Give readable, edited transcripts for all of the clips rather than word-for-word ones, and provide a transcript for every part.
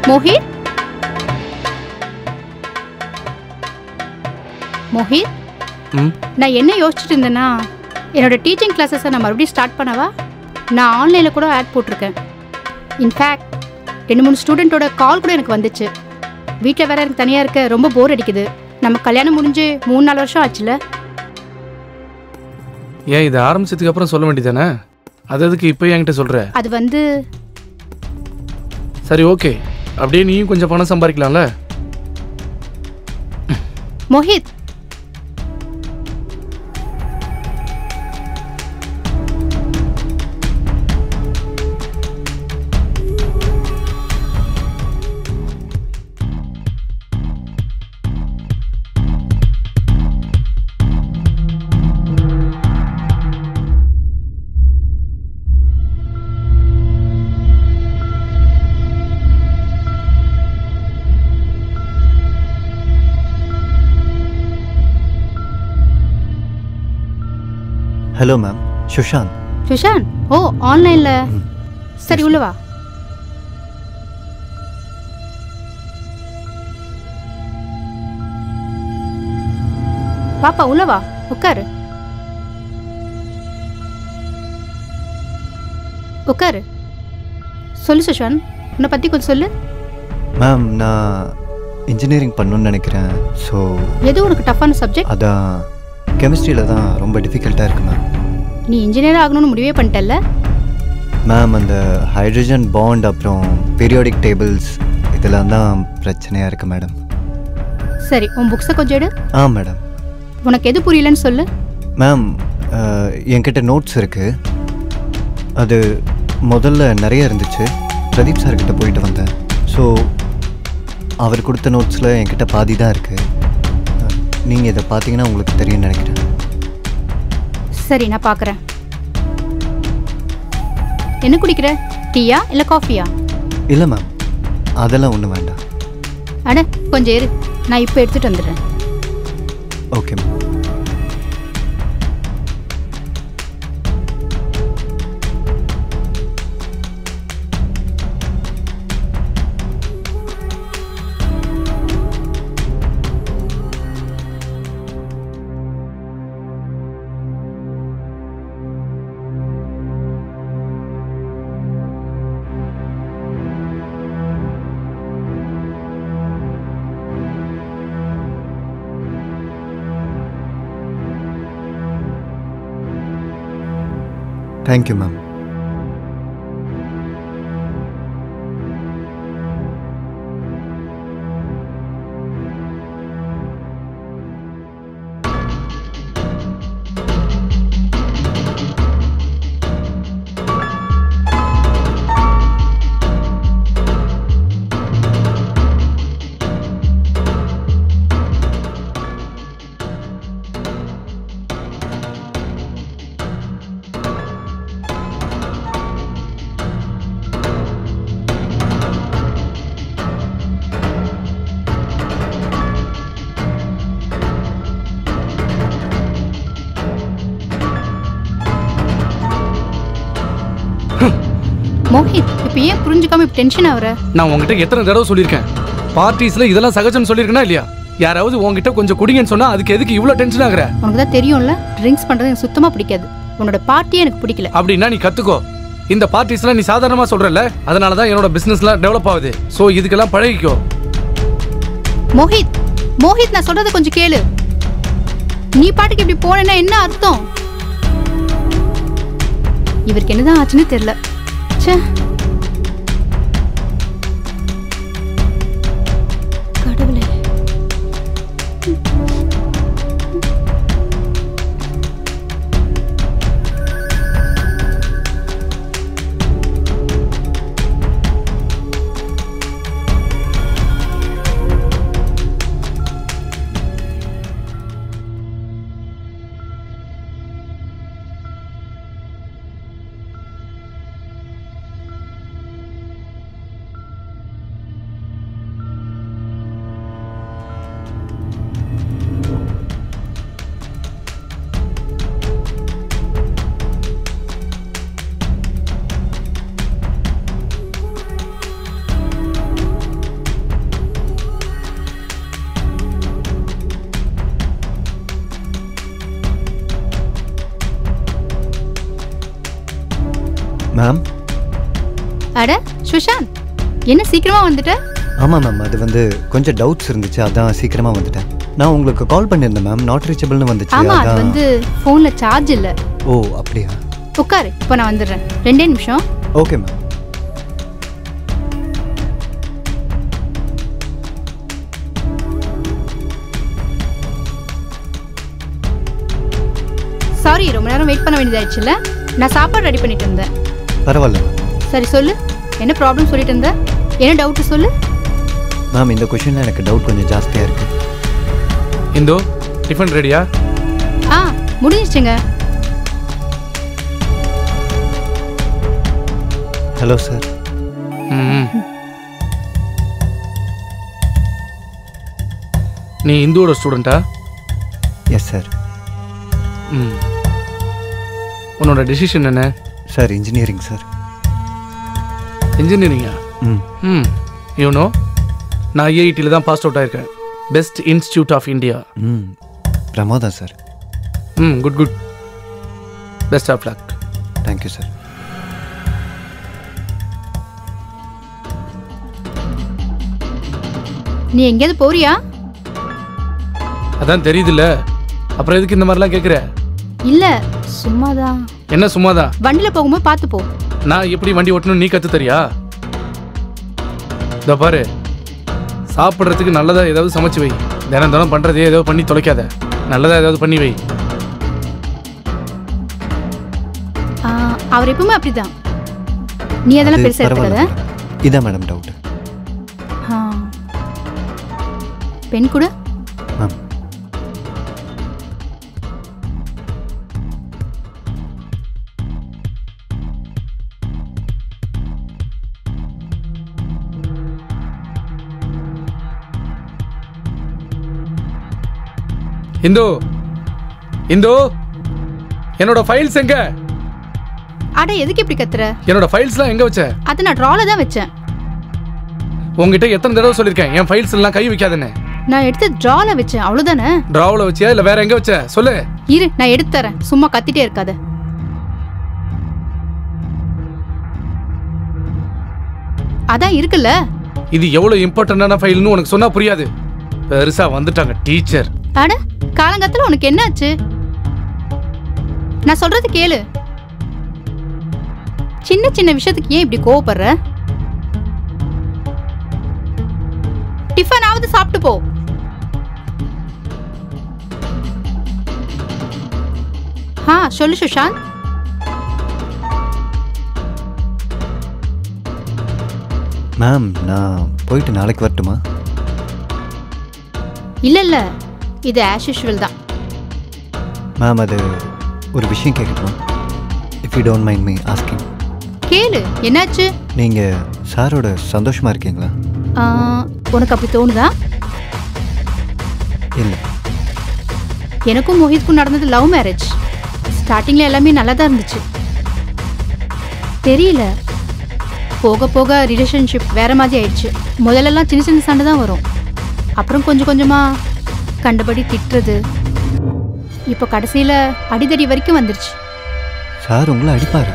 மோஹித் மோஹித் நான் என்ன யோசிச்சுட்டு இருந்தேன்னா என்னோட டீச்சிங் கிளாஸஸை நான் மறுபடியும் ஸ்டார்ட் பண்ணவா? நான் ஆன்லைனில் கூட ஆட் போட்டிருக்கேன். இன்ஃபேக்ட் 2-3 ஸ்டூடெண்ட்டோட கால் கூட எனக்கு வந்துச்சு. வீட்டில் வேற எனக்கு தனியாக இருக்க ரொம்ப போர் அடிக்குது. நம்ம கல்யாணம் முடிஞ்சு 3-4 வருஷம் ஆச்சுல. ஏன் இதை ஆரம்பிச்சதுக்கு அப்புறம் சொல்ல வேண்டியதானே? அது எதுக்கு இப்போ என்கிட்ட சொல்கிற? அது வந்து சரி ஓகே, அப்படியே நீயும் கொஞ்சம் பணம் சம்பாதிக்கலாம்ல. Mohit hello ma'am, Sushant. சுஷாந்த், ஓ ஆன்லைனில். சரி உள்ள வா. பாப்பா உள்ள வா, உட்காரு உட்காரு. சொல்லு சுஷாந்த், உன்னை பற்றி கொஞ்சம் சொல்லு. மேம், நான் இன்ஜினியரிங் பண்ணணும்னு நினைக்கிறேன். ஸோ எது உனக்கு டஃப்பான சப்ஜெக்ட்? அதான் கெமிஸ்ட்ரியில் தான் ரொம்ப டிஃபிகல்ட்டாக இருக்குது மேம். நீ இன்ஜினியர் ஆகணும்னு முடிவே பண்ணிட்டல்ல? மேம், அந்த ஹைட்ரஜன் பாண்ட் அப்புறம் பீரியாடிக் டேபிள்ஸ் இதெல்லாம் தான் பிரச்சனையாக இருக்குது மேடம். சரி, உன் புக்ஸை கொஞ்சம் எடு. மேடம். உனக்கு எது புரியலன்னு சொல்லு. மேம், என்கிட்ட நோட்ஸ் இருக்குது. அது முதல்ல நிறைய இருந்துச்சு. பிரதீப் சார்கிட்ட போயிட்டு வந்தேன். ஸோ அவர் கொடுத்த நோட்ஸில் என்கிட்ட பாதி தான் இருக்குது. நீங்கள் இதை பார்த்தீங்கன்னா உங்களுக்கு தெரியும்னு நினைக்கிறேன். சரி, நான் பார்க்குறேன். என்ன குடிக்கிற? டீயா இல்லை காஃபியா? இல்லை மேம், அதெல்லாம் ஒன்றும் வேண்டாம். அட கொஞ்சம் இரு, நான் இப்போ எடுத்துகிட்டு வந்துடுறேன். Okay ma'am. Thank you ma'am. Mohit, இப்போ ஏன் புரிஞ்சுக்காம இப்போ டென்ஷன் ஆகுற? நான் உங்ககிட்ட எத்தனை தடவை சொல்லியிருக்கேன், பார்ட்டிஸில் இதெல்லாம் சகஜம்னு சொல்லியிருக்கேனா இல்லையா? யாராவது உங்ககிட்ட கொஞ்சம் குடிங்கன்னு சொன்னால் அதுக்கு எதுக்கு இவ்வளோ டென்ஷன் ஆகுற? உனக்கு தான் தெரியும்ல, ட்ரிங்க்ஸ் பண்ணுறது எனக்கு சுத்தமாக பிடிக்காது. உன்னோட பார்ட்டியே எனக்கு பிடிக்கல. அப்படின்னா நீ கற்றுக்கோ. இந்த பார்ட்டிஸ்லாம் நீ சாதாரணமாக சொல்கிறல்ல, அதனால தான் என்னோட பிஸ்னஸ்லாம் டெவலப் ஆகுது. ஸோ இதுக்கெல்லாம் பழகிக்கோ. மோஹித், மோஹித், நான் சொல்கிறத கொஞ்சம் கேளு. நீ பாட்டுக்கு இப்படி போனேன்னா என்ன அர்த்தம்? இவருக்கு என்னதான் ஆச்சுன்னு தெரியல. ச்சே, கடவுளே. மேம். அட சுஷாந்த், என்ன சீக்கிரமா வந்துட்ட? ஆமாம் மேம், அது வந்து கொஞ்சம் டவுட்ஸ் இருந்துச்சு, அதான் சீக்கிரமாக வந்துட்டேன். நான் உங்களுக்கு கால் பண்ணியிருந்தேன் மேம், நாட் ரீச்சபிள்னு வந்துச்சு. ஆமா, அது வந்து ஃபோன்ல சார்ஜ் இல்ல. ஓ அப்படியா? உட்காரு, இப்போ நான் வந்துடுறேன். 2 நிமிஷம். Okay ma'am. சாரி, ரொம்ப நேரம் வெயிட் பண்ண வேண்டியதாயிடுச்சுல்ல. நான் சாப்பாடு ரெடி பண்ணிட்டு இருந்தேன். பரவாயில்ல மேம். சரி சொல்லு, என்ன ப்ராப்ளம் சொல்லிட்டு இருந்த? என்ன டவுட் சொல்லு. மேம், இந்த கொஷனில் எனக்கு டவுட் கொஞ்சம் ஜாஸ்தியாக இருக்கு. இந்தோ டிஃபன் ரெடியா? ஆ முடிஞ்சிச்சுங்க. Hello sir. நீ இந்துவோட ஸ்டூடெண்ட்டா? Yes sir. உன்னோட டெசிஷன் என்ன? Sir engineering sir. இன்ஜினியரிங்கா? ம். யூனோ நான் ஐஐடியில் தான் பாஸ் அவுட் ஆயிருக்கேன். Best institute of India. பிரமாதம் சார். Good good. Best of luck. Thank you sir. நீ எங்கேயாவது போறியா? அதான் தெரியுதுல்ல, அப்புறம் எதுக்கு இந்த மாதிரிலாம் கேட்குற? இல்ல, சும்மாதான். என்ன சும்மாதான்? வண்டியில போகும்போது பார்த்து போ. நான் எப்படி வண்டி ஓட்டணும் நீ கத்து தரியா? இதோ பாரு, சாப்பிட்றதுக்கு நல்லதா ஏதாவது சமைச்சு வை. தினம் தினம் பண்றதே ஏதாவது பண்ணி தொலைக்காத. நல்லதா ஏதாவது பண்ணி வை. அவர் எப்பவுமே அப்படிதான். நீ அதெல்லாம் பெருசா எடுத்துக்காத. இதான் மேடம் டவுட். பென் கூட. மேம், இந்து இந்து என்னோட ஃபைல்ஸ் எங்க? அட எதுக்கு இப்படி கத்துற? என்னோட ஃபைல்ஸ்லாம் எங்க வச்ச? அது நான் ட்ரால தான் வச்சேன். உங்ககிட்ட எத்தனை தடவை சொல்லிருக்கேன் என் ஃபைல்ஸ் எல்லாம் கை வைக்காதன்னு? நான் எடுத்து ட்ரால வச்சேன், அவ்வளவுதானே. ட்ராவுல வச்சியா இல்ல வேற எங்க வச்ச? சொல்லு. இரு, நான் எடுத்து தரேன். சும்மா கத்திட்டே இருக்காத. அதான் இருக்குல்ல. இது எவ்வளவு இம்பார்ட்டன்டான ஃபைல்னு உனக்கு சொன்னா புரியாது. பெருசா வந்துட்டாங்க டீச்சர். அட காலங்கத்துல உனக்கு என்ன ஆச்சு? நான் சொல்றது கேளு. சின்ன சின்ன விஷயத்துக்கு ஏன் இப்படி கோவப்படுற? டிஃபன் ஆவது சாப்பிட்டு போ. சொல்லு சுஷாந்த். மேம், நான் போயிட்டு நாளைக்கு வரட்டுமா? இல்ல இல்ல, இது ஆஸ் யூஷுவல் தான். மேம், அது ஒரு விஷயம் கேட்கட்டுமா? If you don't mind me asking. கேளு, என்னாச்சு? நீங்கள் சாரோட சந்தோஷமாக இருக்கீங்களா? உனக்கு அப்படி தோணுதா? இல்லை. எனக்கும் மோஹித்க்கும் நடந்தது லவ் மேரேஜ். ஸ்டார்டிங்கில் எல்லாமே நல்லா தான் இருந்துச்சு. தெரியல, போக போக ரிலேஷன்ஷிப் வேற மாதிரி ஆயிடுச்சு. முதல்லலாம் சின்ன சின்ன சண்டை தான் வரும். அப்புறம் கொஞ்சம் கொஞ்சமாக கண்டபடி திட்டுறது, இப்போ கடைசியில் அடிதடி வரைக்கும் வந்துருச்சு. சார் உங்களை அடிப்பாரு?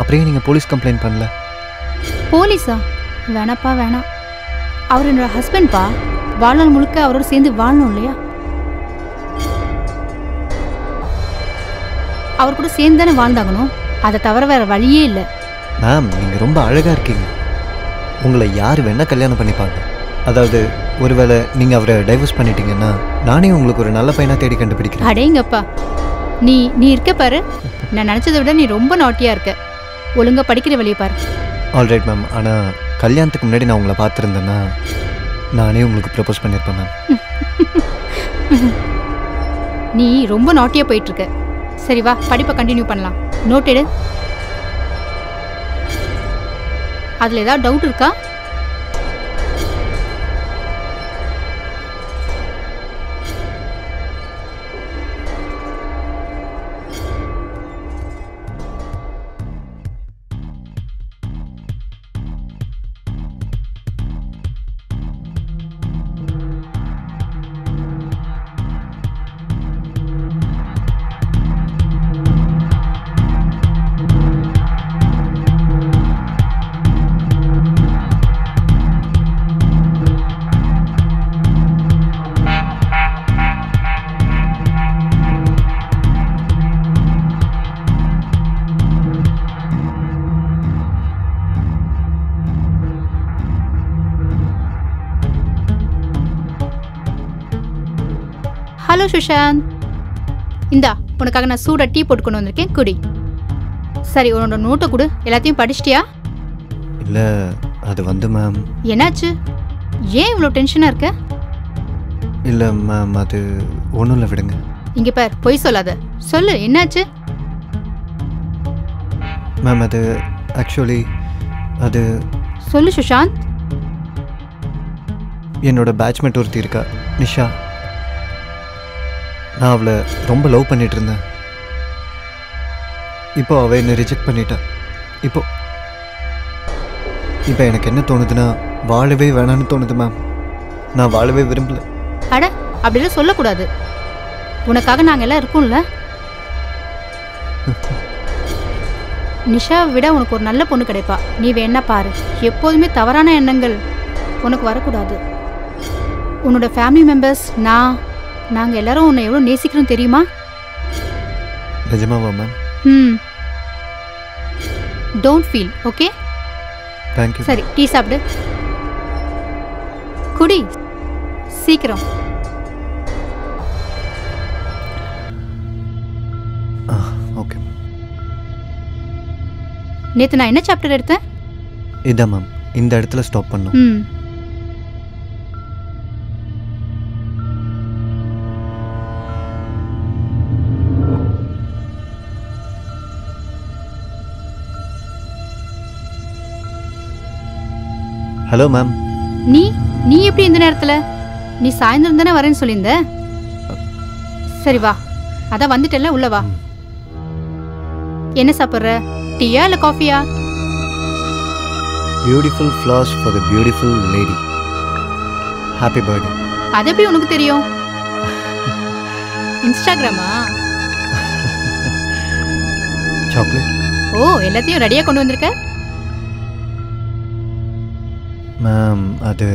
அப்படியே நீங்கள் போலீஸ் கம்ப்ளைண்ட் பண்ணல? போலீஸா? வேணாப்பா வேணாம். அவர் என்னோட ஹஸ்பண்ட்பா. வாழ்நாள் முழுக்க அவரோட சேர்ந்து வாழணும் இல்லையா? அவர் கூட சேர்ந்து தானே வாழ்ந்தாகணும். அதை தவிர வேற வழியே இல்லை. மேம், நீங்கள் ரொம்ப அழகாக இருக்கீங்க. உங்களை யார் வேணால் கல்யாணம் பண்ணிப்பாங்க. அதாவது ஒருவேளை நீங்கள் அவரை டைவர்ஸ் பண்ணிட்டீங்கன்னா நானே உங்களுக்கு ஒரு நல்ல பையனாக தேடி கண்டுபிடிக்கிறேன். அடேங்கப்பா, நீ நீ இருக்க பாரு. நான் நினச்சதை விட நீ ரொம்ப நாட்டியாக இருக்க. ஒழுங்காக படிக்கிற வழியை பாரு. ஆல்ரைட் மேம், ஆனால் கல்யாணத்துக்கு முன்னாடி நான் உங்களை பார்த்துருந்தேன்னா நானே உங்களுக்கு ப்ரப்போஸ் பண்ணியிருப்பேன் மேம். நீ ரொம்ப நாட்டியாக போயிட்டுருக்க. சரி வா, படிப்பை கண்டினியூ பண்ணலாம். நோட் எடு. அதில் ஏதாவது டவுட் இருக்கா? ஹலோ சுஷாந்த், இந்தா உனக்காக நான் சூடாக டீ போட்டு கொண்டு வந்திருக்கேன், குடி. சரி, உன்னோட நோட்டை கொடு. எல்லாத்தையும் படிச்சிட்டியா? இல்லை அது வந்து மேம். என்னாச்சு? ஏன் இவ்வளோ டென்ஷனாக இருக்க? இல்லை மேம், அது ஒன்றும் இல்லை, விடுங்க. இங்கே பார், பொய் சொல்லாத. சொல்லு, என்னாச்சு? மேம் அது ஆக்சுவலி அது சொல்லு சுஷாந்த். என்னோட பேட்ச்மேட் ஒருத்தி இருக்கா, நிஷா. நான் அவளை ரொம்ப லவ் பண்ணிட்டு இருந்தேன். இப்போ அவள் என்னை ரிஜெக்ட் பண்ணிட்டா. இப்போ எனக்கு என்ன தோணுதுன்னா, வாழவே வேணான்னு தோணுது மேம். நான் வாழவே விரும்பல. அட, அப்படிலாம் சொல்லக்கூடாது. உனக்காக நாங்கள் எல்லாம் இருக்கோம்ல. நிஷாவை விட உனக்கு ஒரு நல்ல பொண்ணு கிடைப்பா. நீ வேணா பாரு. எப்போதுமே தவறான எண்ணங்கள் உனக்கு வரக்கூடாது. உன்னோட ஃபேமிலி மெம்பர்ஸ், நாங்கள் எல்லாரும் உன்னை எவ்வளோ நேசிக்கிறோம் தெரியுமா? நிஜமாவா ma'am? Don't feel, okay? Thank you. சரி, டீ சாப்பிடு. குடி சீக்கிரம். ஓகே. நேற்று நான் என்ன சாப்டர் எடுத்தேன்? இதான் மேம், இந்த இடத்துல ஸ்டாப் பண்ணோம். Hello ma'am. நீ எப்படி இந்த நேரத்தில்? நீ சாயந்தரம் தானே வரேன்னு சொல்லியிருந்த. சரி வா, அதான் வந்துட்டல, உள்ள வா. என்ன சாப்பிட்ற? டீயா இல்லை காஃபியா? Beautiful flowers for the beautiful lady. Happy birthday. அது எப்படி உனக்கு தெரியும்? இன்ஸ்டாகிராமா? சாக்லேட். ஓ, எல்லாத்தையும் ரெடியாக கொண்டு வந்திருக்க? மேம் அது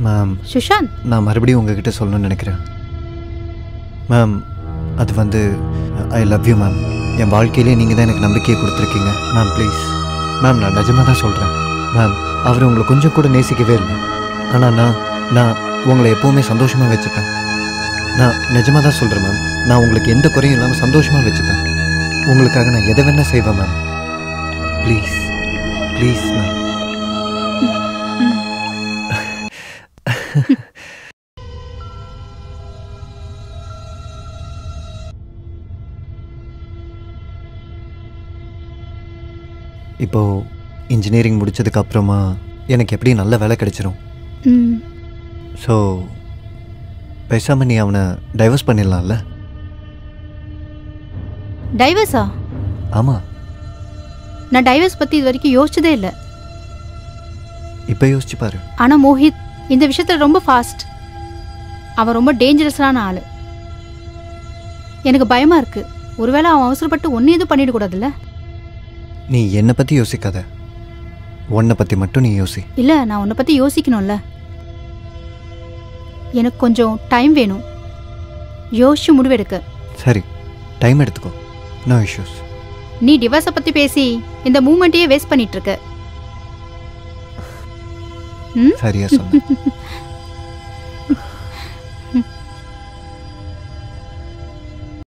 மேம் சுஷாந்த், நான் மறுபடியும் உங்ககிட்ட சொல்லணும்னு நினைக்கிறேன் மேம். அது வந்து ஐ லவ் யூ மேம். என் வாழ்க்கையிலே நீங்கள் தான் எனக்கு நம்பிக்கையை கொடுத்துருக்கீங்க மேம். ப்ளீஸ் மேம், நான் நிஜமாக தான் சொல்கிறேன் மேம். அவர் உங்களை கொஞ்சம் கூட நேசிக்கவே இல்லை. ஆனால் நான் உங்களை எப்போவுமே சந்தோஷமாக வச்சுப்பேன். நான் நிஜமாக தான் சொல்கிறேன் மேம். நான் உங்களுக்கு எந்த குறையும் இல்லாமல் சந்தோஷமாக வச்சுப்பேன். உங்களுக்காக நான் எதை வேணால் செய்வேன் மேம். Please please ma'am. இப்போது இன்ஜினியரிங் முடித்ததுக்கப்புறமா எனக்கு எப்படி நல்ல வேலை கிடைச்சிரும். ஸோ பேசாமல் நீ அவனை டைவர்ஸ் பண்ணிடலாம்ல? டைவர்ஸா? ஆமாம். நான் டைவர்ஸ் பற்றி இது வரைக்கும் யோசிச்சதே இல்லை. இப்போ யோசிச்சு பாரு. ஆனால் மோஹித் இந்த விஷயத்தில் ரொம்ப ஃபாஸ்ட். அவன் ரொம்ப டேஞ்சரஸான ஆள். எனக்கு பயமாக இருக்குது. ஒருவேளை அவன் அவசரப்பட்டு ஒன்று எதுவும் பண்ணிடக்கூடாதுல்ல? நீ என்னை பற்றி யோசிக்காத, உன்னை பற்றி மட்டும் நீ யோசி. இல்லை, நான் உன்னை பற்றி யோசிக்கணும்ல. எனக்கு கொஞ்சம் டைம் வேணும் யோசிச்சு முடிவெடுக்க. சரி, டைம் எடுத்துக்கோ, நோ இஷ்யூஸ். நீ டிவோர்ஸை பற்றி பேசி இந்த மூமெண்ட்டையே வேஸ்ட் பண்ணிட்டு இருக்க. சரியா சொன்ன.